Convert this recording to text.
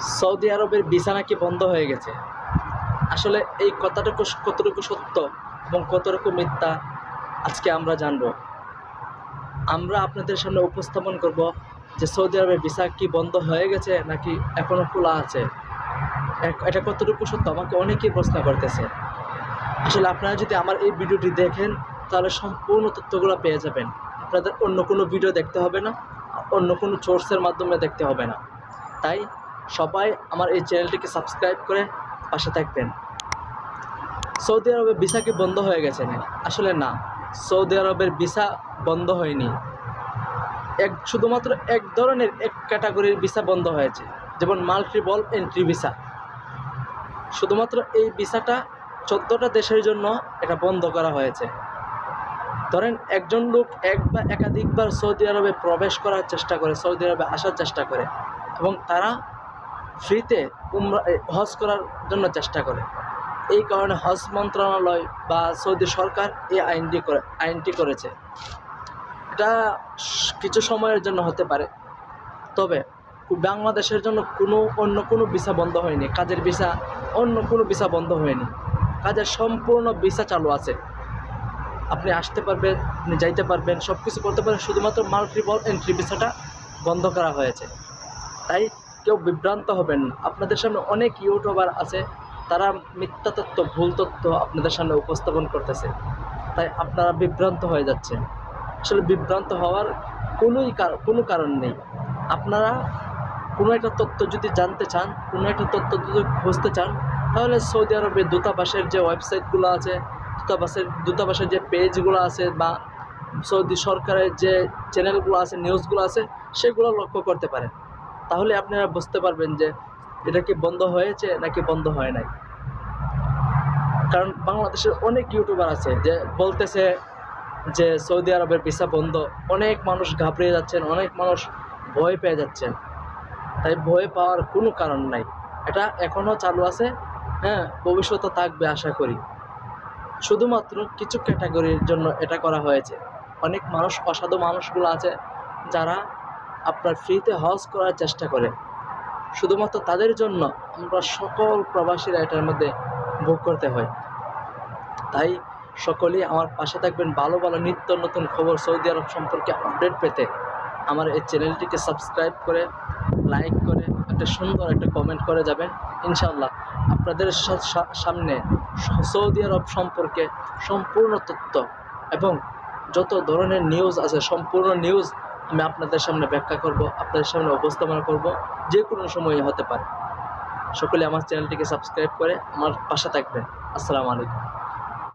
Saudi আরবের visa নাকি বন্ধ হয়ে গেছে। আসলে এই কথাটুকু কতটুকু সত্য এবং কতটুকু মিথ্যা আজকে আমরা জানব। আমরা আপনাদের সামনে উপস্থাপন করব যে সৌদি আরবের ভিসা কি বন্ধ হয়ে গেছে নাকি এখনও খোলা আছে। এটা কতটুকু সত্য আমাকে অনেকেই প্রশ্ন করতেছে। আসলে আপনারা যদি আমার এই ভিডিওটি দেখেন তাহলে সম্পূর্ণ তথ্যগুলো পেয়ে যাবেন। আপনাদের অন্য কোনো ভিডিও দেখতে হবে না, অন্য কোনো সোর্সের মাধ্যমে দেখতে হবে না। তাই সবাই আমার এই চ্যানেলটিকে সাবস্ক্রাইব করে পাশে থাকবেন। সৌদি আরবের ভিসা কি বন্ধ হয়ে গেছে না? আসলে না, সৌদি আরবের ভিসা বন্ধ হয়নি। শুধুমাত্র এক ধরনের এক ক্যাটাগরির ভিসা বন্ধ হয়েছে, যেমন মাল্টিপল এন্ট্রি ভিসা। শুধুমাত্র এই ভিসাটা 14টা দেশের জন্য এটা বন্ধ করা হয়েছে। ধরেন একজন লোক এক বা একাধিকবার সৌদি আরবে প্রবেশ করার চেষ্টা করে, সৌদি আরবে আসার চেষ্টা করে এবং তারা ফ্রিতে হজ করার জন্য চেষ্টা করে। এই কারণে হজ মন্ত্রণালয় বা সৌদি সরকার এই আইনটি করেছে। এটা কিছু সময়ের জন্য হতে পারে, তবে বাংলাদেশের জন্য অন্য কোনো ভিসা বন্ধ হয়নি। কাজের ভিসা, অন্য কোনো ভিসা বন্ধ হয়নি। কাজের সম্পূর্ণ ভিসা চালু আছে। আপনি আসতে পারবেন, আপনি যাইতে পারবেন, সব কিছু করতে পারেন। শুধুমাত্র মাল্টিপল এন্ট্রি ভিসাটা বন্ধ করা হয়েছে। তাই কেউ বিভ্রান্ত হবেন না। আপনাদের সামনে অনেক ইউটিউবার আছে, তারা মিথ্যা তথ্য, ভুল তথ্য আপনাদের সামনে উপস্থাপন করতেছে। তাই আপনারা বিভ্রান্ত হয়ে যাচ্ছেন। আসলে বিভ্রান্ত হওয়ার কোনো কারণ নেই। আপনারা কোনো একটা তথ্য যদি জানতে চান, কোনো একটা তথ্য যদি খুঁজতে চান, তাহলে সৌদি আরবের দূতাবাসের যে ওয়েবসাইটগুলো আছে, দূতাবাসের যে পেজগুলো আছে বা সৌদি সরকারের যে চ্যানেলগুলো আছে, নিউজগুলো আছে, সেগুলো লক্ষ্য করতে পারেন। তাহলে আপনারা বুঝতে পারবেন যে এটা কি বন্ধ হয়েছে নাকি বন্ধ হয় নাই। কারণ বাংলাদেশের অনেক ইউটিউবার আছে যে বলতেছে যে সৌদি আরবের ভিসা বন্ধ। অনেক মানুষ ঘাবড়ে যাচ্ছেন, অনেক মানুষ ভয় পেয়ে যাচ্ছেন। তাই ভয় পাওয়ার কোনো কারণ নাই। এটা এখনও চালু আছে, ভবিষ্যতে থাকবে আশা করি। শুধুমাত্র কিছু ক্যাটাগরির জন্য এটা করা হয়েছে। অনেক মানুষ, অসাধু মানুষগুলো আছে যারা আপনার ফ্রিতে হজ করার চেষ্টা করে। শুধুমাত্র তাদের জন্য আমরা সকল প্রবাসীরা এটার মধ্যে ভোগ করতে হয়। তাই সকলেই আমার পাশে থাকবেন। ভালো ভালো নিত্য নতুন খবর সৌদি আরব সম্পর্কে আপডেট পেতে আমার এই চ্যানেলটিকে সাবস্ক্রাইব করে, লাইক করে, একটা সুন্দর একটা কমেন্ট করে যাবেন। ইনশাআল্লাহ আপনাদের সামনে সৌদি আরব সম্পর্কে সম্পূর্ণ তথ্য এবং যত ধরনের নিউজ আছে, সম্পূর্ণ নিউজ আমি আপনাদের সামনে ব্যাখ্যা করব, আপনাদের সামনে উপস্থাপনা করব, যে কোনো সময়ে হতে পারে। সকলে আমার চ্যানেলটিকে সাবস্ক্রাইব করে আমার পাশে থাকবেন। আসসালামু আলাইকুম।